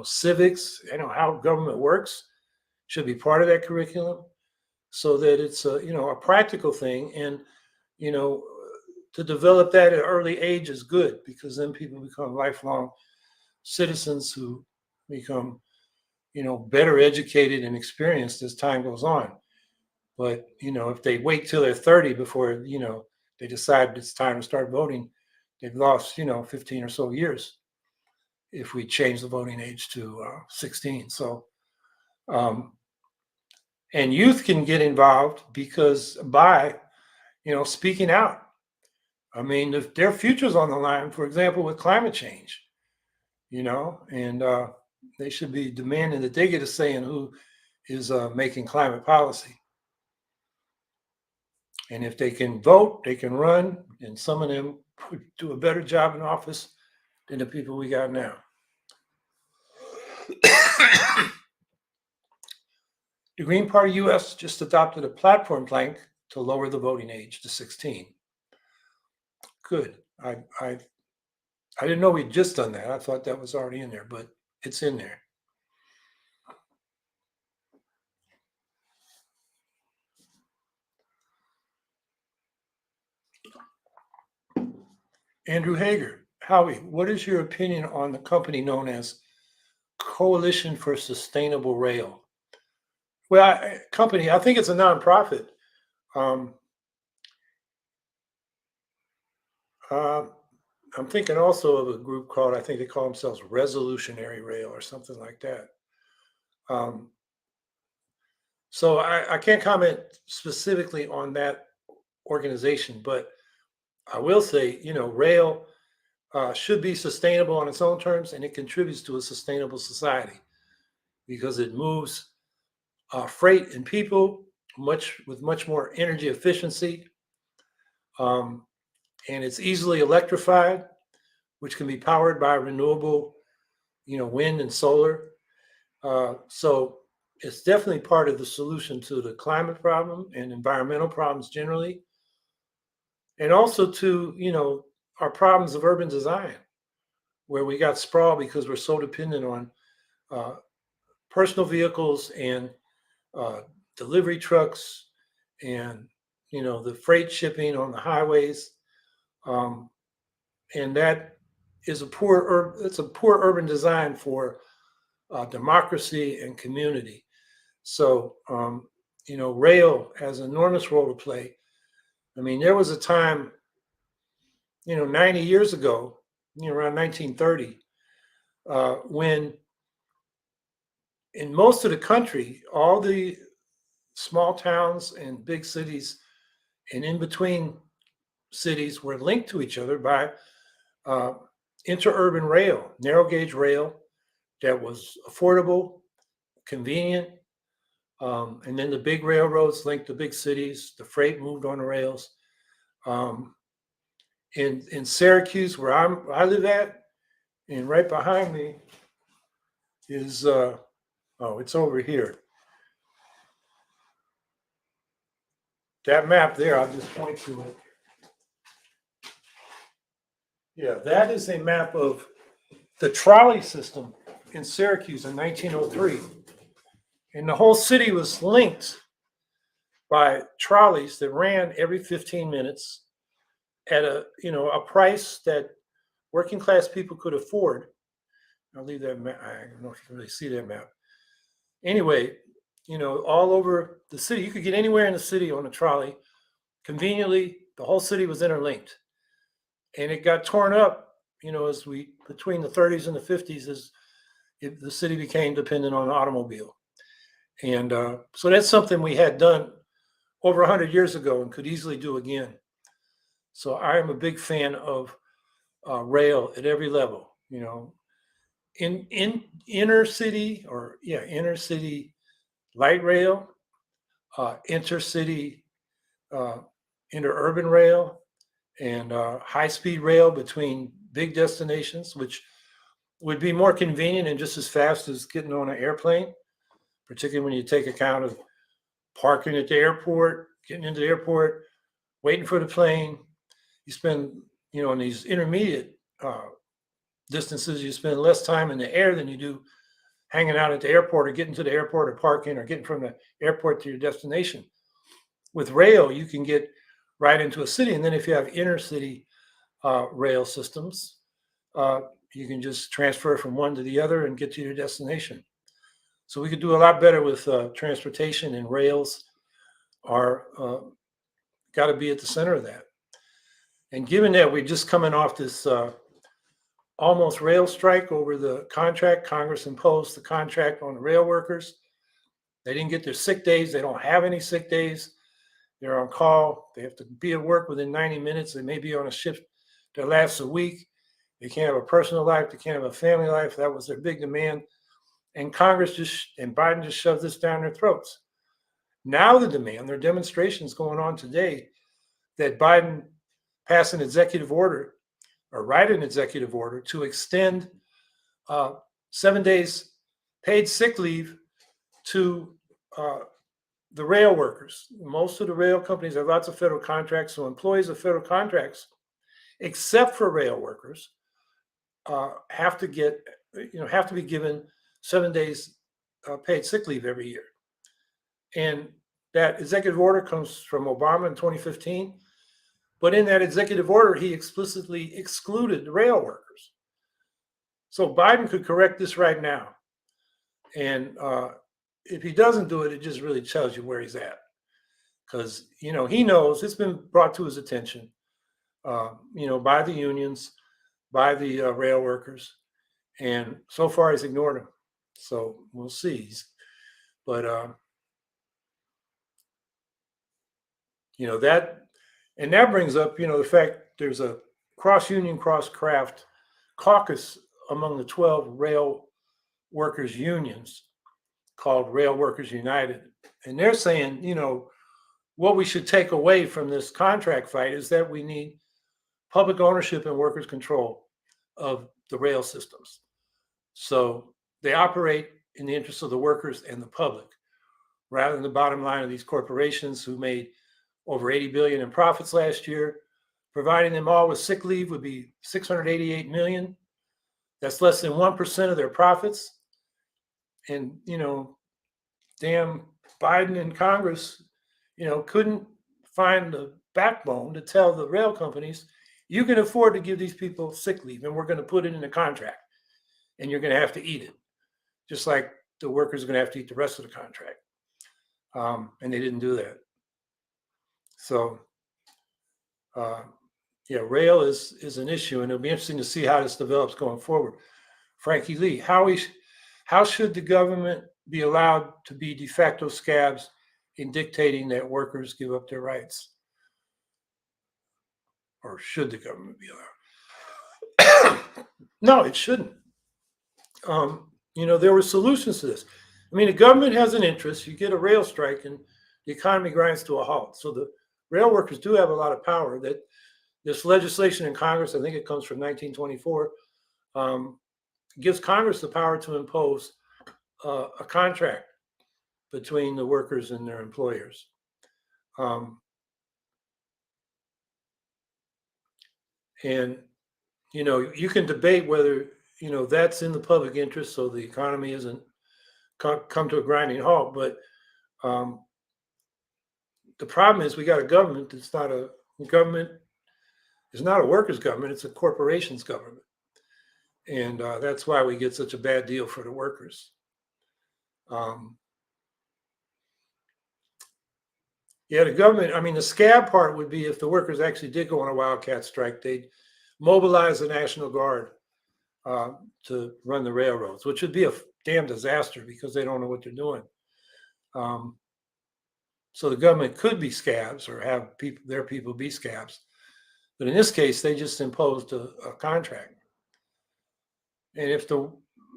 civics, how government works should be part of that curriculum so that it's a practical thing. And, you know, to develop that at an early age is good because then people become lifelong citizens who become, better educated and experienced as time goes on. But, if they wait till they're 30 before, they decide it's time to start voting, they've lost, 15 or so years if we change the voting age to 16. So, and youth can get involved because by, speaking out. I mean, if their future's on the line, for example, with climate change, and they should be demanding that they get a say in who is making climate policy. And if they can vote, they can run, and some of them do a better job in office than the people we got now. The Green Party US just adopted a platform plank to lower the voting age to 16. Good. I didn't know we'd just done that. I thought that was already in there, but it's in there. Andrew Hager, Howie, what is your opinion on the company known as Coalition for Sustainable Rail? Well, company, I think it's a nonprofit. Um, uh, I'm thinking also of a group called, I think they call themselves Resolutionary Rail or something like that. Um, so I can't comment specifically on that organization, but I will say, rail should be sustainable on its own terms, and it contributes to a sustainable society because it moves freight and people with much more energy efficiency, um, and it's easily electrified, which can be powered by renewable, wind and solar. So it's definitely part of the solution to the climate problem and environmental problems generally, and also to our problems of urban design, where we got sprawl because we're so dependent on uh, personal vehicles and uh, delivery trucks and the freight shipping on the highways, um, and that is it's a poor urban design for democracy and community. So rail has an enormous role to play. I mean, there was a time 90 years ago, around 1930, when in most of the country, all the small towns and big cities and in between cities were linked to each other by uh, interurban rail, narrow gauge rail that was affordable, convenient. And then the big railroads linked the big cities. The freight moved on the rails. Um, in Syracuse, where I live at, and right behind me is it's over here. That map there, I'll just point to it. Yeah, that is a map of the trolley system in Syracuse in 1903. And the whole city was linked by trolleys that ran every 15 minutes at a price that working class people could afford. I'll leave that map. I don't know if you can really see that map. Anyway, all over the city, you could get anywhere in the city on a trolley. Conveniently, the whole city was interlinked. And it got torn up, as between the 30s and the 50s, as the city became dependent on the automobile. And so that's something we had done over 100 years ago and could easily do again. So I am a big fan of rail at every level, in inner city inner city light rail, intercity interurban rail, and high speed rail between big destinations, which would be more convenient and just as fast as getting on an airplane, particularly when you take account of parking at the airport, getting into the airport, waiting for the plane. You spend, in these intermediate distances, you spend less time in the air than you do hanging out at the airport or getting to the airport or parking or getting from the airport to your destination. With rail, you can get right into a city. And then if you have inner city rail systems, you can just transfer from one to the other and get to your destination. So we could do a lot better with transportation, and rails are got to be at the center of that. And given that we're just coming off this almost rail strike over the contract, Congress imposed the contract on the rail workers. They didn't get their sick days. They don't have any sick days. They're on call. They have to be at work within 90 minutes. They may be on a shift that lasts a week. They can't have a personal life. They can't have a family life. That was their big demand. And Biden just shoved this down their throats. Now the demand, there are demonstrations going on today that Biden pass an executive order or write an executive order to extend 7 days paid sick leave to the rail workers. Most of the rail companies have lots of federal contracts, so employees of federal contracts, except for rail workers, have to be given 7 days paid sick leave every year. And that executive order comes from Obama in 2015. But in that executive order, he explicitly excluded the rail workers. So Biden could correct this right now. And if he doesn't do it, it just really tells you where he's at. Because, he knows it's been brought to his attention, by the unions, by the rail workers. And so far, he's ignored them. So we'll see. But, that brings up, the fact there's a cross-union, cross-craft caucus among the 12 rail workers unions called Rail Workers United. And they're saying, what we should take away from this contract fight is that we need public ownership and workers' control of the rail systems. So they operate in the interest of the workers and the public, rather than the bottom line of these corporations who made over 80 billion in profits last year. Providing them all with sick leave would be 688 million. That's less than 1% of their profits. And, damn Biden and Congress, couldn't find the backbone to tell the rail companies, you can afford to give these people sick leave, and we're going to put it in the contract, and you're going to have to eat it, just like the workers are going to have to eat the rest of the contract. And they didn't do that. So, rail is an issue, and it'll be interesting to see how this develops going forward. Frankie Lee, how should the government be allowed to be de facto scabs in dictating that workers give up their rights? Or should the government be allowed? No, it shouldn't. There were solutions to this. I mean, the government has an interest. You get a rail strike and the economy grinds to a halt. So the rail workers do have a lot of power. That this legislation in Congress, I think it comes from 1924, gives Congress the power to impose a contract between the workers and their employers. And, you can debate whether, that's in the public interest so the economy isn't come to a grinding halt. But the problem is we got a government that's not a government. It's not a workers' government. It's a corporation's government. And that's why we get such a bad deal for the workers. The government, the scab part would be if the workers actually did go on a wildcat strike, they'd mobilize the National Guard to run the railroads, which would be a damn disaster because they don't know what they're doing. So the government could be scabs or have their people be scabs. But in this case, they just imposed a contract. And if the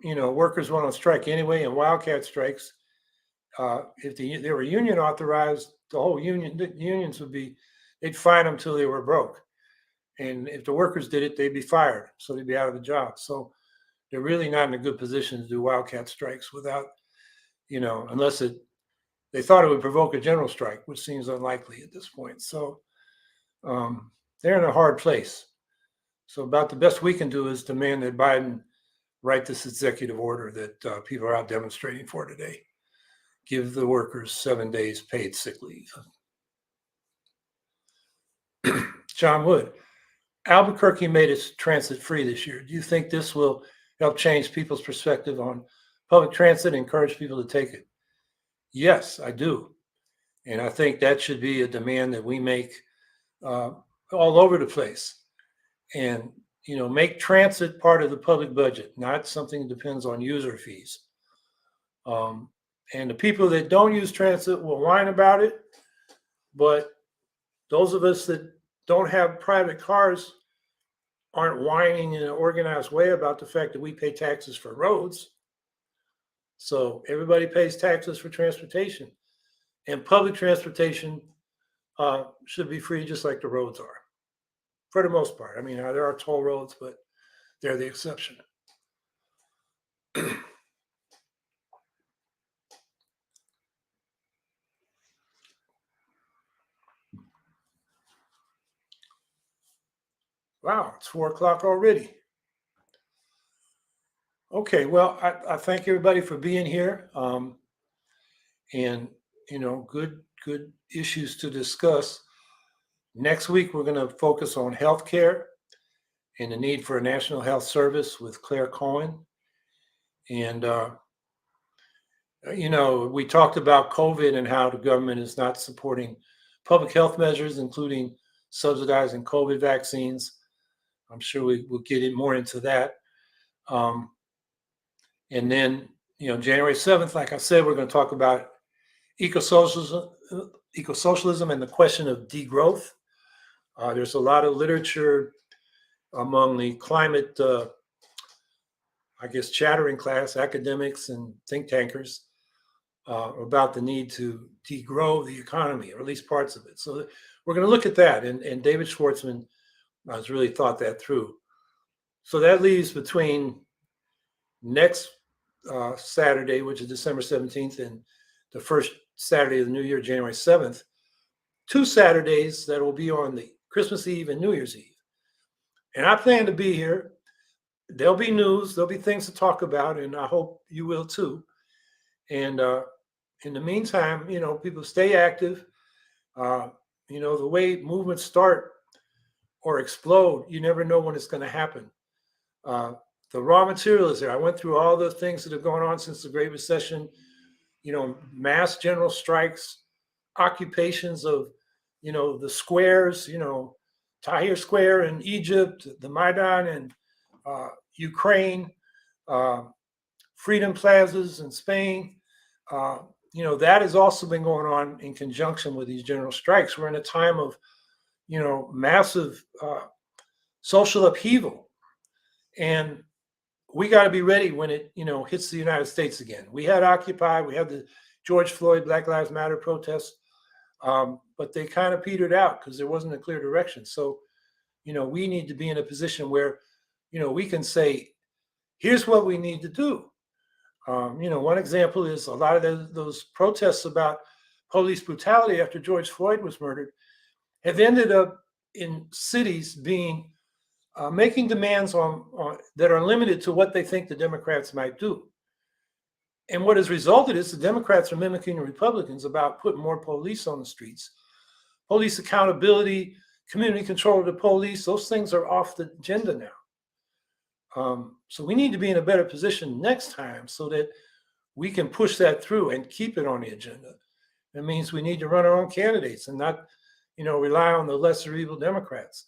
workers went on strike anyway, and wildcat strikes, if they were union authorized, the unions they'd fine them till they were broke. And if the workers did it, they'd be fired. So they'd be out of the job. So they're really not in a good position to do wildcat strikes without, unless they thought it would provoke a general strike, which seems unlikely at this point. So they're in a hard place. So about the best we can do is demand that Biden write this executive order that people are out demonstrating for today. Give the workers 7 days paid sick leave. John Wood, Albuquerque made its transit free this year. Do you think this will help change people's perspective on public transit and encourage people to take it? Yes, I do. And I think that should be a demand that we make all over the place. And, make transit part of the public budget, not something that depends on user fees. And the people that don't use transit will whine about it. But those of us that don't have private cars aren't whining in an organized way about the fact that we pay taxes for roads. So everybody pays taxes for transportation. And public transportation should be free just like the roads are, for the most part. There are toll roads, but they're the exception. Wow, it's 4:00 already. Okay, well, I thank everybody for being here. And good issues to discuss. Next week, we're going to focus on healthcare and the need for a national health service with Claire Cohen. And, we talked about COVID and how the government is not supporting public health measures, including subsidizing COVID vaccines. I'm sure we will get in more into that. And then, January 7th, like I said, we're going to talk about ecosocialism and the question of degrowth. There's a lot of literature among the climate, chattering class, academics and think tankers, about the need to degrow the economy, or at least parts of it. So we're going to look at that. And David Schwartzman has really thought that through. So that leaves between next Saturday, which is December 17th, and the first Saturday of the new year, January 7th, 2 Saturdays that will be on the Christmas Eve and New Year's Eve. And I plan to be here. There'll be news, there'll be things to talk about, and I hope you will too. And in the meantime, people stay active. The way movements start or explode, you never know when it's going to happen. The raw material is there. I went through all the things that have gone on since the Great Recession, mass general strikes, occupations of, the squares, Tahrir Square in Egypt, the Maidan in Ukraine, freedom plazas in Spain. That has also been going on in conjunction with these general strikes. We're in a time of, massive social upheaval. And we got to be ready when it, hits the United States again. We had Occupy, we had the George Floyd, Black Lives Matter protests, but they kind of petered out because there wasn't a clear direction. So, we need to be in a position where, we can say, here's what we need to do. One example is a lot of those protests about police brutality after George Floyd was murdered have ended up in cities being making demands on that are limited to what they think the Democrats might do. And what has resulted is the Democrats are mimicking the Republicans about putting more police on the streets. Police accountability, community control of the police, those things are off the agenda now. So we need to be in a better position next time so that we can push that through and keep it on the agenda. That means we need to run our own candidates and not, rely on the lesser evil Democrats.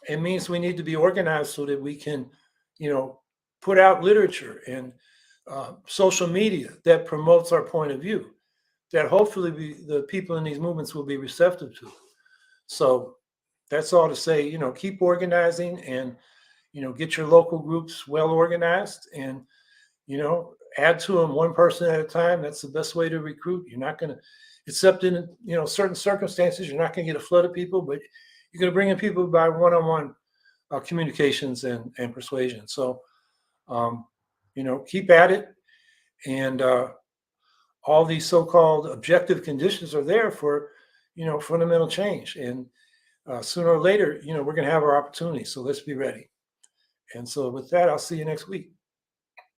It means we need to be organized so that we can, put out literature and social media that promotes our point of view, that hopefully the people in these movements will be receptive to. So that's all to say, keep organizing and, get your local groups well organized and, add to them one person at a time. That's the best way to recruit. You're not going to, except in, certain circumstances, you're not going to get a flood of people, but you're going to bring in people by one-on-one communications and persuasion. So, keep at it. And all these so-called objective conditions are there for, fundamental change. And sooner or later, we're going to have our opportunity. So let's be ready. And so with that, I'll see you next week.